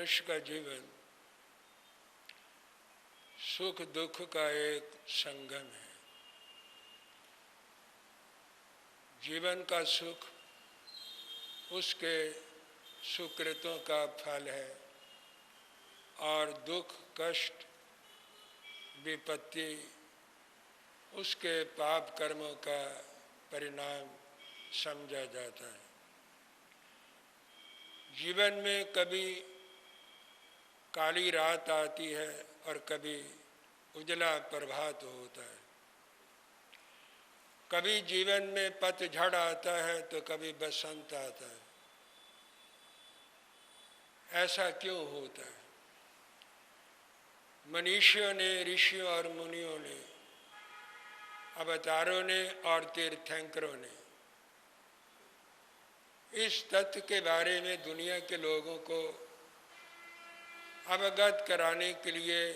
मनुष्य का जीवन सुख दुख का एक संगम है। जीवन का सुख उसके सुकृतों का फल है और दुख कष्ट विपत्ति उसके पाप कर्मों का परिणाम समझा जाता है। जीवन में कभी काली रात आती है और कभी उजला प्रभात होता है। कभी जीवन में पतझड़ आता है तो कभी बसंत आता है। ऐसा क्यों होता है? मनीषियों ने, ऋषियों और मुनियों ने, अवतारों ने और तीर्थंकरों ने इस तथ्य के बारे में दुनिया के लोगों को अवगत कराने के लिए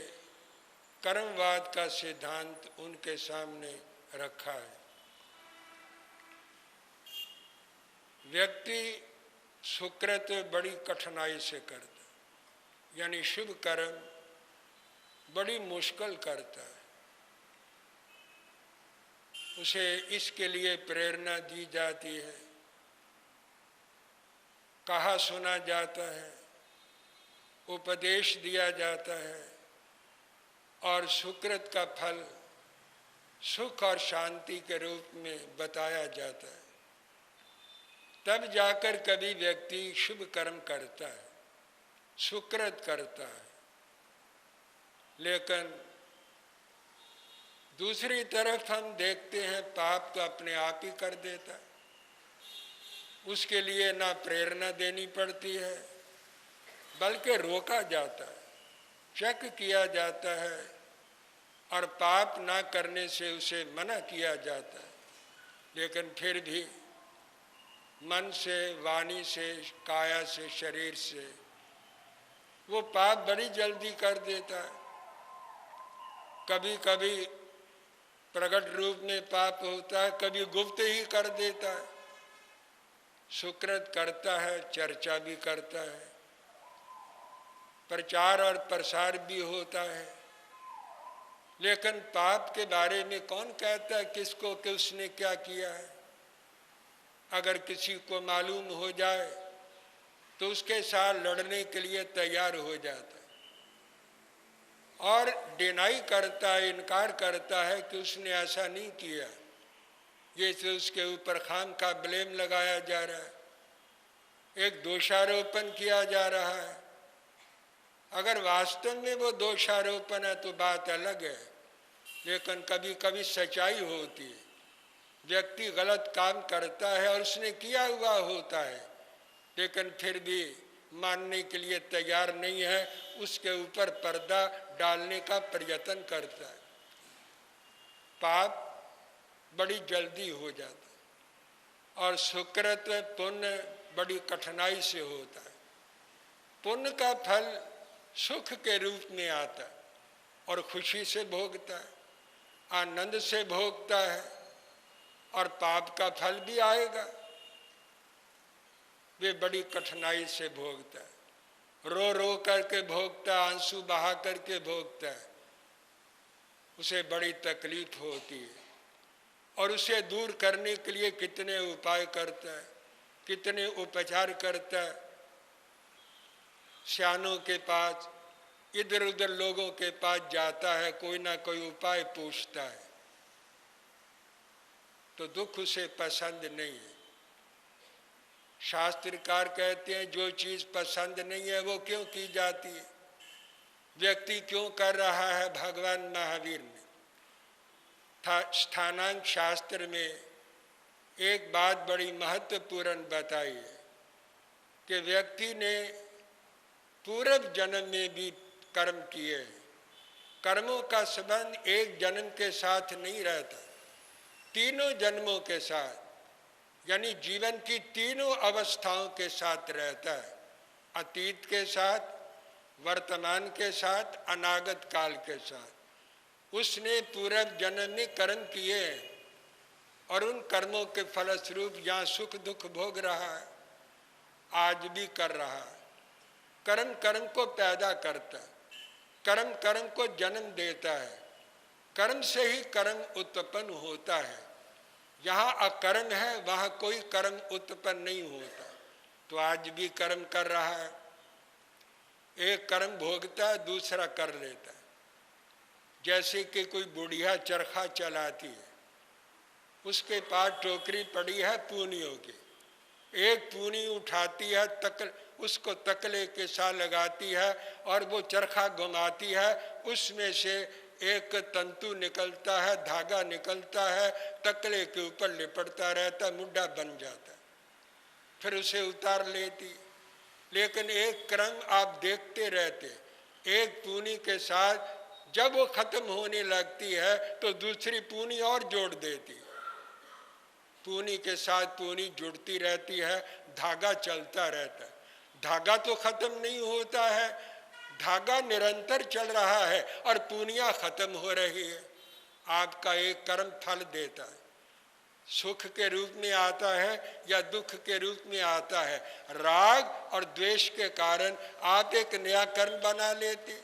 कर्मवाद का सिद्धांत उनके सामने रखा है। व्यक्ति सुकृत बड़ी कठिनाई से करता है, यानी शुभ कर्म बड़ी मुश्किल करता है। उसे इसके लिए प्रेरणा दी जाती है, कहा सुना जाता है, उपदेश दिया जाता है और सुकृत का फल सुख और शांति के रूप में बताया जाता है। तब जाकर कभी व्यक्ति शुभ कर्म करता है, सुकृत करता है। लेकिन दूसरी तरफ हम देखते हैं पाप तो अपने आप ही कर देता है। उसके लिए ना प्रेरणा देनी पड़ती है बल्कि रोका जाता है, चेक किया जाता है और पाप ना करने से उसे मना किया जाता है। लेकिन फिर भी मन से, वाणी से, काया से, शरीर से वो पाप बड़ी जल्दी कर देता है। कभी कभी प्रकट रूप में पाप होता है, कभी गुप्त ही कर देता है। सुकृत करता है, चर्चा भी करता है, प्रचार और प्रसार भी होता है। लेकिन पाप के बारे में कौन कहता है किसको कि उसने क्या किया है? अगर किसी को मालूम हो जाए तो उसके साथ लड़ने के लिए तैयार हो जाता है और डिनाई करता है, इनकार करता है कि उसने ऐसा नहीं किया। ये तो उसके ऊपर खाम का ब्लेम लगाया जा रहा है, एक दोषारोपण किया जा रहा है। अगर वास्तव में वो दोषारोपण है तो बात अलग है, लेकिन कभी कभी सच्चाई होती है। व्यक्ति गलत काम करता है और उसने किया हुआ होता है, लेकिन फिर भी मानने के लिए तैयार नहीं है, उसके ऊपर पर्दा डालने का प्रयत्न करता है। पाप बड़ी जल्दी हो जाता है और सुकृत पुण्य बड़ी कठिनाई से होता है। पुण्य का फल सुख के रूप में आता है और खुशी से भोगता है, आनंद से भोगता है, और पाप का फल भी आएगा, वे बड़ी कठिनाई से भोगता है। रो रो करके भोगता है, आंसू बहा करके भोगता है। उसे बड़ी तकलीफ होती है और उसे दूर करने के लिए कितने उपाय करता है, कितने उपचार करता है। सियानों के पास, इधर उधर लोगों के पास जाता है, कोई ना कोई उपाय पूछता है, तो दुख उसे पसंद नहीं है। शास्त्रकार कहते हैं जो चीज पसंद नहीं है वो क्यों की जाती है? व्यक्ति क्यों कर रहा है? भगवान महावीर ने स्थानांक शास्त्र में एक बात बड़ी महत्वपूर्ण बताई है कि व्यक्ति ने पूर्व जन्म में भी कर्म किए हैं। कर्मों का संबंध एक जन्म के साथ नहीं रहता, तीनों जन्मों के साथ, यानी जीवन की तीनों अवस्थाओं के साथ रहता है। अतीत के साथ, वर्तमान के साथ, अनागत काल के साथ। उसने पूर्व जन्म में कर्म किए हैं और उन कर्मों के फलस्वरूप यहाँ सुख दुख भोग रहा है, आज भी कर रहा है। कर्म कर्म को पैदा करता है, कर्म कर्म को जन्म देता है, कर्म से ही कर्म उत्पन्न होता है। जहाँ अकर्म है वहाँ कोई कर्म उत्पन्न नहीं होता। तो आज भी कर्म कर रहा है, एक कर्म भोगता है, दूसरा कर लेता है। जैसे कि कोई बुढ़िया चरखा चलाती है, उसके पास टोकरी पड़ी है पूनियों की, एक पूनी उठाती है, उसको तकले के साथ लगाती है और वो चरखा घुमाती है, उसमें से एक तंतु निकलता है, धागा निकलता है, तकले के ऊपर लिपटता रहता, मुड्ढा बन जाता है, फिर उसे उतार लेती। लेकिन एक क्रम आप देखते रहते, एक पूनी के साथ जब वो खत्म होने लगती है तो दूसरी पूनी और जोड़ देती, पूनी के साथ पूनी जुड़ती रहती है, धागा चलता रहता है। धागा तो खत्म नहीं होता है, धागा निरंतर चल रहा है और पूनियां खत्म हो रही है। आपका एक कर्म फल देता है, सुख के रूप में आता है या दुख के रूप में आता है। राग और द्वेष के कारण आप एक नया कर्म बना लेते,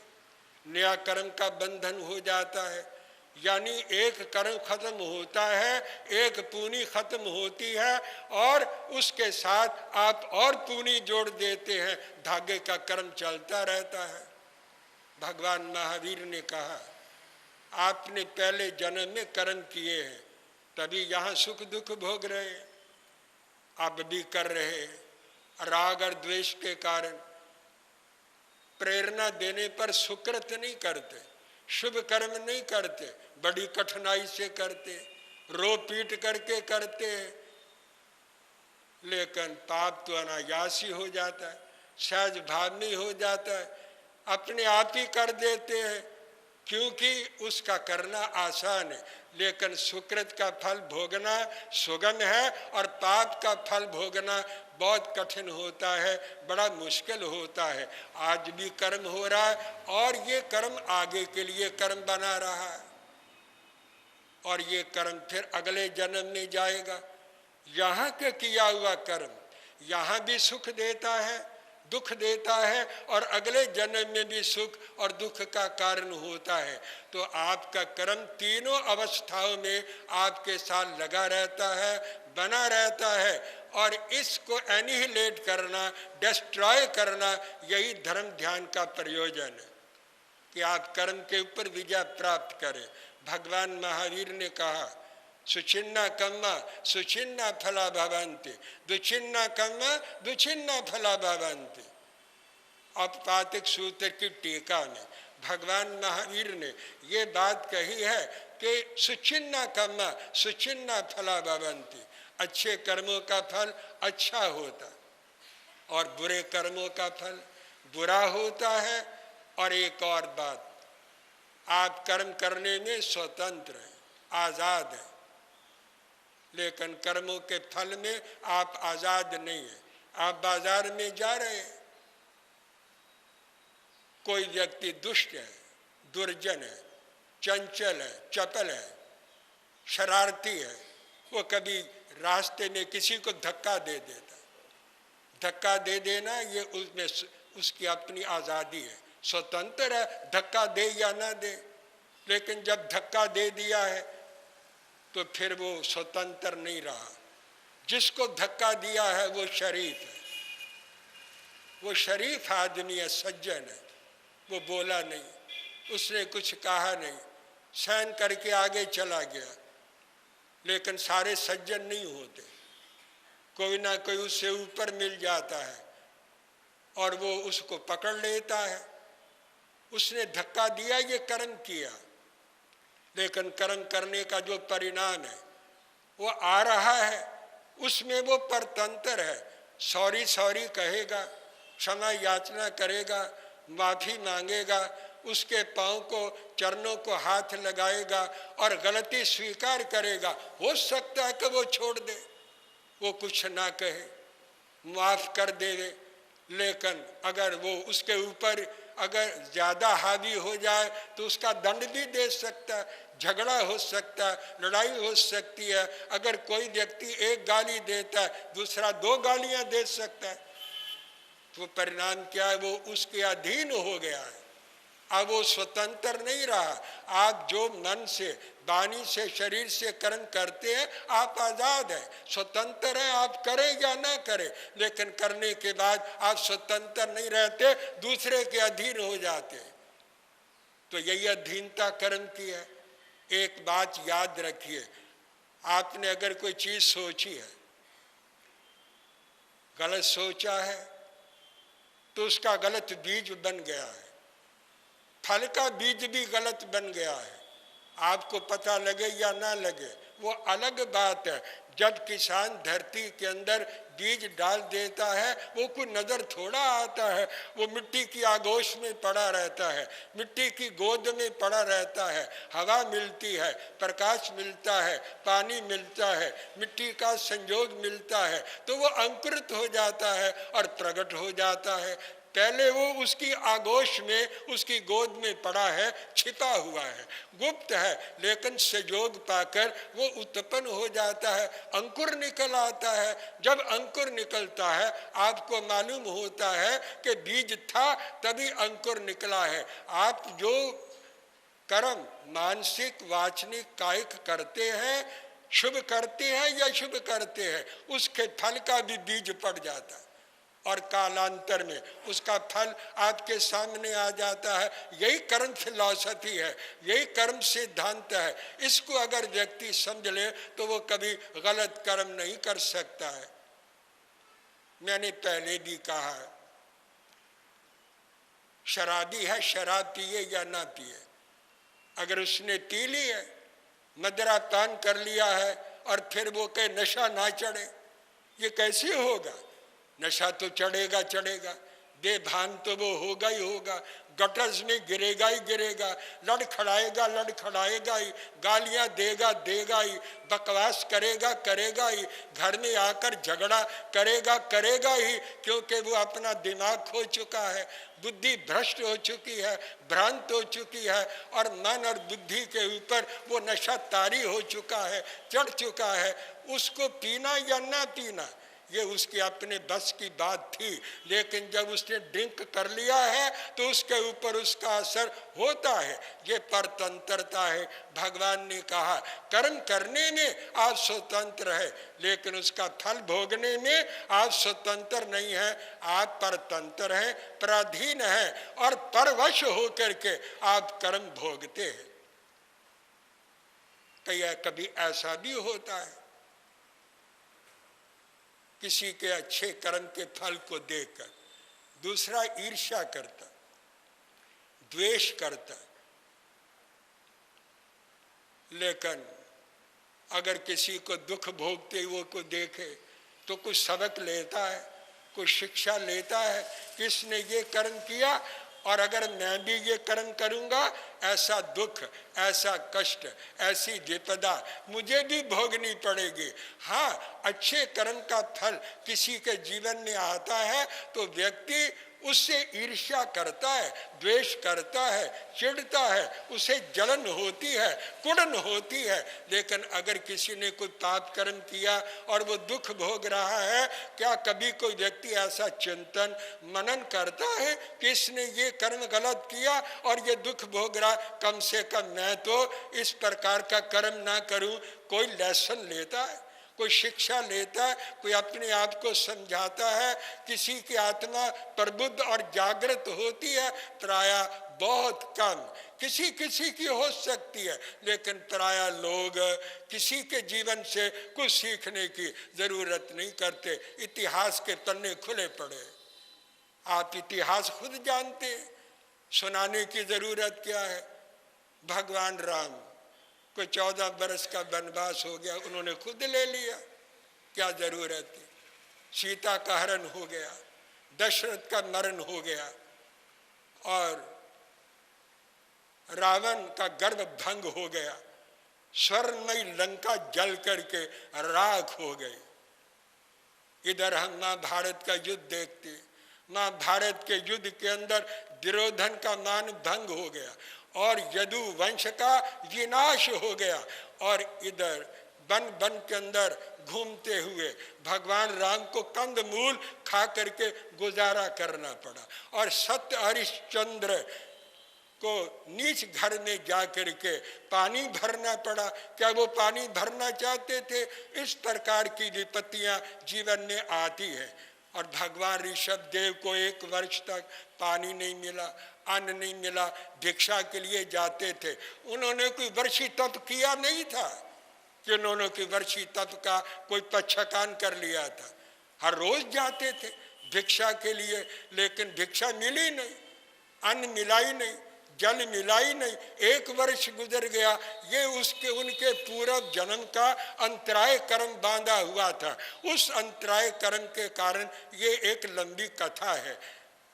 नया कर्म का बंधन हो जाता है। यानी एक कर्म खत्म होता है, एक पूनी खत्म होती है और उसके साथ आप और पूनी जोड़ देते हैं, धागे का कर्म चलता रहता है। भगवान महावीर ने कहा, आपने पहले जन्म में कर्म किए हैं, तभी यहाँ सुख दुख भोग रहे हैं, अब भी कर रहे हैं। राग और द्वेष के कारण प्रेरणा देने पर सुकृत नहीं करते, शुभ कर्म नहीं करते, बड़ी कठिनाई से करते, रो पीट करके करते, लेकिन पाप तो अनायास ही हो जाता है, सहज भाव में हो जाता है, अपने आप ही कर देते हैं, क्योंकि उसका करना आसान है। लेकिन सुकृत का फल भोगना सुगम है और पाप का फल भोगना बहुत कठिन होता है, बड़ा मुश्किल होता है। आज भी कर्म हो रहा है और ये कर्म आगे के लिए कर्म बना रहा है और ये कर्म फिर अगले जन्म में जाएगा। यहाँ के किया हुआ कर्म यहाँ भी सुख देता है, दुख देता है और अगले जन्म में भी सुख और दुख का कारण होता है। तो आपका कर्म तीनों अवस्थाओं में आपके साथ लगा रहता है, बना रहता है और इसको एनिहिलेट करना, डिस्ट्रॉय करना, यही धर्म ध्यान का प्रयोजन है कि आप कर्म के ऊपर विजय प्राप्त करें। भगवान महावीर ने कहा, सुचिन्ना कर्मा सुचिन्ना फला भवन्ति, दुचिन्ना कर्मा दुचिन्ना फला भवन्ति। औपपातिक सूत्र की टीका में भगवान महावीर ने ये बात कही है कि सुचिन्ना कर्मा सुचिन्ना फला भवन्ति, अच्छे कर्मों का फल अच्छा होता और बुरे कर्मों का फल बुरा होता है। और एक और बात, आप कर्म करने में स्वतंत्र हैं, आज़ाद हैं, लेकिन कर्मों के फल में आप आज़ाद नहीं हैं। आप बाजार में जा रहे हैं, कोई व्यक्ति दुष्ट है, दुर्जन है, चंचल है, चपल है, शरारती है, वो कभी रास्ते में किसी को धक्का दे देता। धक्का दे देना ये उसमें उसकी अपनी आज़ादी है, स्वतंत्र है, धक्का दे या ना दे। लेकिन जब धक्का दे दिया है तो फिर वो स्वतंत्र नहीं रहा। जिसको धक्का दिया है वो शरीफ है, वो शरीफ आदमी है, सज्जन है, वो बोला नहीं, उसने कुछ कहा नहीं, सहन करके आगे चला गया। लेकिन सारे सज्जन नहीं होते, कोई ना कोई उससे ऊपर मिल जाता है और वो उसको पकड़ लेता है। उसने धक्का दिया, ये कर्म किया, लेकिन कर्म करने का जो परिणाम है वो आ रहा है, उसमें वो परतंत्र है। सॉरी सॉरी कहेगा, क्षमा याचना करेगा, माफ़ी मांगेगा, उसके पाँव को, चरणों को हाथ लगाएगा और गलती स्वीकार करेगा। हो सकता है कि वो छोड़ दे, वो कुछ ना कहे, माफ़ कर दे, लेकिन अगर वो उसके ऊपर अगर ज़्यादा हावी हो जाए तो उसका दंड भी दे सकता है, झगड़ा हो सकता है, लड़ाई हो सकती है। अगर कोई व्यक्ति एक गाली देता है, दूसरा 2 गालियां दे सकता है। तो परिणाम क्या है, वो उसके अधीन हो गया है। अब वो स्वतंत्र नहीं रहा। आप जो मन से, वाणी से, शरीर से कर्म करते हैं, आप आजाद हैं, स्वतंत्र हैं, आप करें या ना करें, लेकिन करने के बाद आप स्वतंत्र नहीं रहते, दूसरे के अधीन हो जाते। तो यही अधीनता कर्म की है। एक बात याद रखिए, आपने अगर कोई चीज सोची है, गलत सोचा है, तो उसका गलत बीज बन गया है, फल का बीज भी गलत बन गया है। आपको पता लगे या ना लगे वो अलग बात है। जब किसान धरती के अंदर बीज डाल देता है, वो कोई नजर थोड़ा आता है, वो मिट्टी की आगोश में पड़ा रहता है, मिट्टी की गोद में पड़ा रहता है, हवा मिलती है, प्रकाश मिलता है, पानी मिलता है, मिट्टी का संयोग मिलता है, तो वो अंकुरित हो जाता है और प्रकट हो जाता है। पहले वो उसकी आगोश में, उसकी गोद में पड़ा है, छिपा हुआ है, गुप्त है, लेकिन संयोग पाकर वो उत्पन्न हो जाता है, अंकुर निकल आता है। जब अंकुर निकलता है, आपको मालूम होता है कि बीज था तभी अंकुर निकला है। आप जो कर्म मानसिक, वाचनिक, कायिक करते हैं, शुभ करते हैं या शुभ करते हैं, उसके फल का भी बीज पड़ जाता है और कालांतर में उसका फल आपके सामने आ जाता है। यही कर्म फिलॉसफी है, यही कर्म सिद्धांत है। इसको अगर व्यक्ति समझ ले तो वो कभी गलत कर्म नहीं कर सकता है। मैंने पहले भी कहा, शराबी है, शराब पिए या ना पिए, अगर उसने पी ली है, मदिरा पान कर लिया है और फिर वो कहे नशा ना चढ़े, ये कैसे होगा? नशा तो चढ़ेगा चढ़ेगा, बेभान तो वो होगा ही होगा, गटर्स में गिरेगा ही गिरेगा, लड़खड़ाएगा ही, गालियां देगा ही, बकवास करेगा ही, घर में आकर झगड़ा करेगा ही, क्योंकि वो अपना दिमाग खो चुका है, बुद्धि भ्रष्ट हो चुकी है, भ्रांत हो चुकी है और मन और बुद्धि के ऊपर वो नशा तारी हो चुका है, चढ़ चुका है। उसको पीना या ना पीना ये उसकी अपने बस की बात थी, लेकिन जब उसने ड्रिंक कर लिया है तो उसके ऊपर उसका असर होता है। ये परतंत्रता है। भगवान ने कहा कर्म करने में आप स्वतंत्र है, लेकिन उसका फल भोगने में आप स्वतंत्र नहीं है, आप परतंत्र हैं, पराधीन हैं और परवश होकर के आप कर्म भोगते हैं। कभी ऐसा भी होता है, किसी के अच्छे कर्म के फल को देखकर दूसरा ईर्ष्या करता, द्वेष करता, लेकिन अगर किसी को दुख भोगते हुए को देखे तो कुछ सबक लेता है, कुछ शिक्षा लेता है कि इसने ये कर्म किया और अगर मैं भी ये कर्म करूंगा, ऐसा दुख, ऐसा कष्ट, ऐसी विपदा मुझे भी भोगनी पड़ेगी। हाँ, अच्छे कर्म का फल किसी के जीवन में आता है तो व्यक्ति उससे ईर्ष्या करता है, द्वेष करता है, चिढ़ता है, उसे जलन होती है, कुड़न होती है। लेकिन अगर किसी ने कोई पाप कर्म किया और वो दुख भोग रहा है, क्या कभी कोई व्यक्ति ऐसा चिंतन मनन करता है कि इसने ये कर्म गलत किया और ये दुख भोग रहा, कम से कम मैं तो इस प्रकार का कर्म ना करूं? कोई लेसन लेता है, कोई शिक्षा लेता है, कोई अपने आप को समझाता है? किसी की आत्मा प्रबुद्ध और जागृत होती है? प्रायः बहुत कम, किसी किसी की हो सकती है, लेकिन प्रायः लोग किसी के जीवन से कुछ सीखने की जरूरत नहीं करते। इतिहास के पन्ने खुले पड़े, आप इतिहास खुद जानते हैं, सुनाने की जरूरत क्या है। भगवान राम कोई 14 बरस का वनवास हो गया, उन्होंने खुद ले लिया, क्या जरूरत थी। सीता का हरण हो गया, दशरथ का मरण हो गया और रावण का गर्भ भंग हो गया, स्वर्णमयी लंका जल करके राख हो गई। इधर हम महाभारत का युद्ध देखते, महाभारत के युद्ध के अंदर दुर्योधन का मान भंग हो गया और यदु वंश का विनाश हो गया और इधर वन वन के अंदर घूमते हुए भगवान राम को कंदमूल खा करके गुजारा करना पड़ा। और सत्य हरिश्चंद्र को नीच घर में जा करके पानी भरना पड़ा। क्या वो पानी भरना चाहते थे? इस प्रकार की विपत्तियां जीवन में आती है। और भगवान ऋषभ देव को 1 वर्ष तक पानी नहीं मिला, अन्न नहीं मिला, भिक्षा के लिए जाते थे। उन्होंने कोई वर्षी तप किया नहीं था कि उन्होंने कोई वर्षी तप का कोई पक्षकान कर लिया था। हर रोज जाते थे भिक्षा के लिए, लेकिन भिक्षा मिली नहीं, अन्न मिला ही नहीं, जल मिला ही नहीं। 1 वर्ष गुजर गया। ये उनके पूर्व जन्म का अंतराय कर्म बांधा हुआ था। उस अंतराय कर्म के कारण ये एक लंबी कथा है,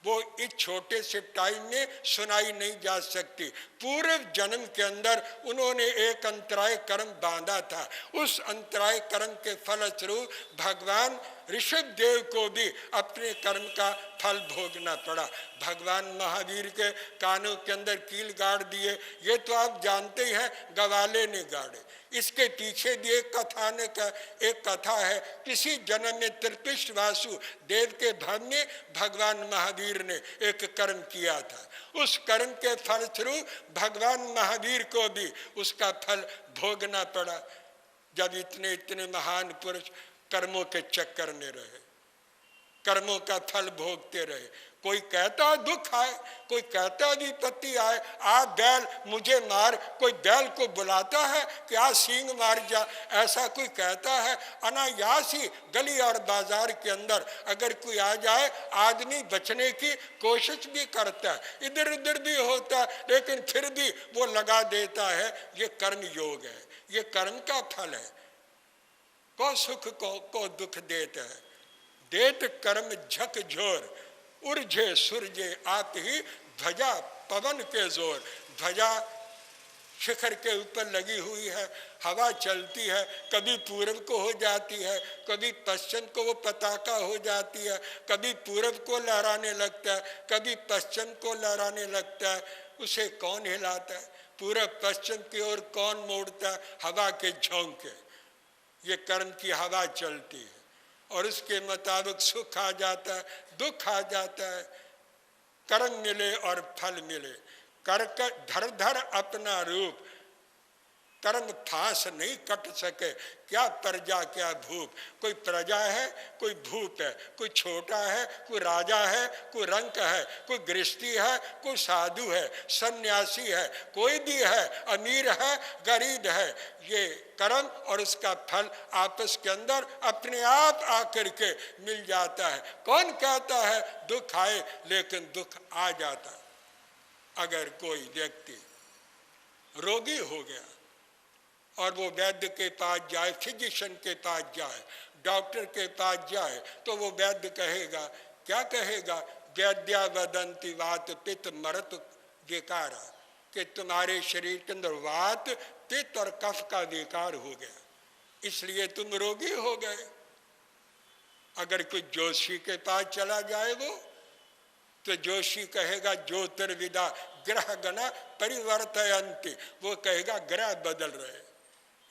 वो इस छोटे से टाइम में सुनाई नहीं जा सकती। पूर्व जन्म के अंदर उन्होंने एक अंतराय कर्म बांधा था। उस अंतराय कर्म के फलस्वरूप भगवान ऋषभ देव को भी अपने कर्म का फल भोगना पड़ा। भगवान महावीर के कानों के अंदर कील गाड़ दिए, ये तो आप जानते हैं, गवाले ने गाड़े। इसके पीछे भी एक कथा है। किसी जन्म में त्रिपिष्ट वासु देव के भवन में भगवान महावीर ने एक कर्म किया था। उस कर्म के फलस्वरूप भगवान महावीर को भी उसका फल भोगना पड़ा। जब इतने महान पुरुष कर्मों के चक्कर में रहे, कर्मों का फल भोगते रहे। कोई कहता दुख आए, कोई कहता विपत्ति आए, आ बैल मुझे मार, कोई बैल को बुलाता है कि आ सींग मार जा, ऐसा कोई कहता है। अनायास ही गली और बाजार के अंदर अगर कोई आ जाए, आदमी बचने की कोशिश भी करता है, इधर उधर भी होता है, लेकिन फिर भी वो लगा देता है। ये कर्म योग है, ये कर्म का फल है। को सुख को दुख देत है, देत कर्म झकझोर, उर्जे सूर्ये आत ही ध्वजा पवन के जोर। ध्वजा शिखर के ऊपर लगी हुई है, हवा चलती है, कभी पूर्व को हो जाती है, कभी पश्चिम को वो पताका हो जाती है, कभी पूर्व को लहराने लगता है, कभी पश्चिम को लहराने लगता है। उसे कौन हिलाता है? पूर्व पश्चिम की ओर कौन मोड़ता है? हवा के झोंके। ये कर्म की हवा चलती है और उसके मुताबिक सुख आ जाता है, दुख आ जाता है, कर्म मिले और फल मिले। कर धर धर अपना रूप, कर्म फांस नहीं कट सके, क्या प्रजा क्या भूप। कोई प्रजा है, कोई भूप है, कोई छोटा है, कोई राजा है, कोई रंक है, कोई गृहस्थी है, कोई साधु है, सन्यासी है, कोई भी है, अमीर है, गरीब है। ये कर्म और उसका फल आपस के अंदर अपने आप आकर के मिल जाता है। कौन कहता है दुख आए, लेकिन दुख आ जाता है। अगर कोई व्यक्ति रोगी हो गया और वो वैद्य के पास जाए, फिजिशियन के पास जाए, डॉक्टर के पास जाए, तो वो वैद्य कहेगा, क्या कहेगा? वैद्या वदंती वात पित्त मरत विकारा, कि तुम्हारे शरीर के अंदर वात, पित्त और कफ का विकार हो गया, इसलिए तुम रोगी हो गए। अगर कोई जोशी के पास चला जाए वो, तो जोशी कहेगा ज्योतिर्विदा ग्रह गणा परिवर्तयन्ति, वो कहेगा ग्रह बदल रहे,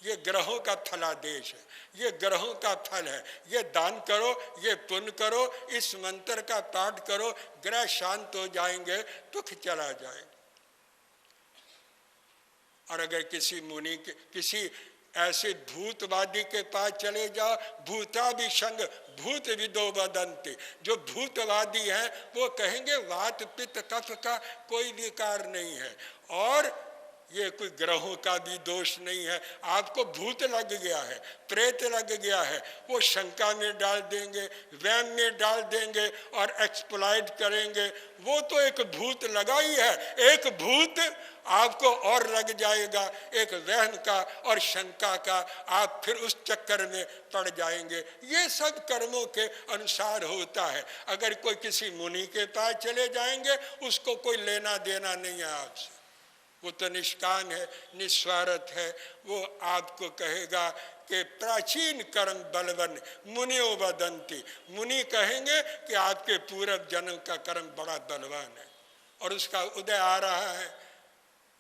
ये ग्रहों का फलादेश है, ये ग्रहों का फल है, ये दान करो, ये पुण्य करो, इस मंत्र का पाठ करो, ग्रह शांत हो जाएंगे, दुख चला जाएगा। और अगर किसी मुनि के, किसी ऐसे भूतवादी के पास चले जाओ, भूताभिसंग भूत विदो वदन्ति, जो भूतवादी हैं वो कहेंगे वात पित्त कफ का कोई विकार नहीं है और ये कोई ग्रहों का भी दोष नहीं है, आपको भूत लग गया है, प्रेत लग गया है, वो शंका में डाल देंगे, वहम में डाल देंगे और एक्सप्लॉइट करेंगे। वो तो एक भूत लगा ही है, एक भूत आपको और लग जाएगा, एक वहम का और शंका का, आप फिर उस चक्कर में पड़ जाएंगे। ये सब कर्मों के अनुसार होता है। अगर कोई किसी मुनि के पास चले जाएंगे, उसको कोई लेना देना नहीं है आपसे, वो तो निष्काम है, निस्वार्थ है। वो आपको कहेगा कि प्राचीन कर्म बलवन मुनियो वदंती, मुनि कहेंगे कि आपके पूर्व जन्म का कर्म बड़ा बलवान है और उसका उदय आ रहा है।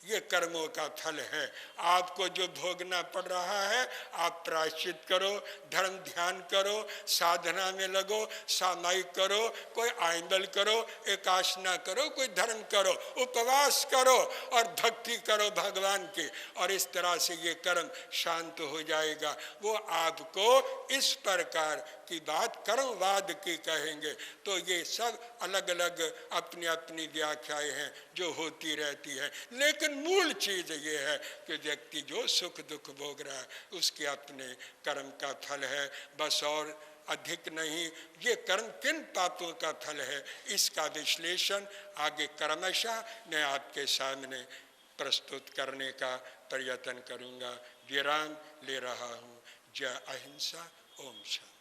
ये कर्मों का फल है। आपको जो भोगना पड़ रहा है, आप प्रायश्चित करो, धर्म ध्यान करो, साधना में लगो, सामायिक करो, कोई आइंबल करो, एकासना करो, कोई धर्म करो, उपवास करो और भक्ति करो भगवान की, और इस तरह से ये कर्म शांत हो जाएगा। वो आपको इस प्रकार की बात कर्मवाद की कहेंगे। तो ये सब अलग अलग अपनी अपनी व्याख्याएं हैं जो होती रहती है, लेकिन मूल चीज ये है कि व्यक्ति जो सुख दुख भोग रहा है उसके अपने कर्म का फल है, बस और अधिक नहीं। ये कर्म किन पापों का फल है, इसका विश्लेषण आगे क्रमशः मैं आपके सामने प्रस्तुत करने का प्रयत्न करूंगा। विराम ले रहा हूँ। जय अहिंसा। ओम शांति।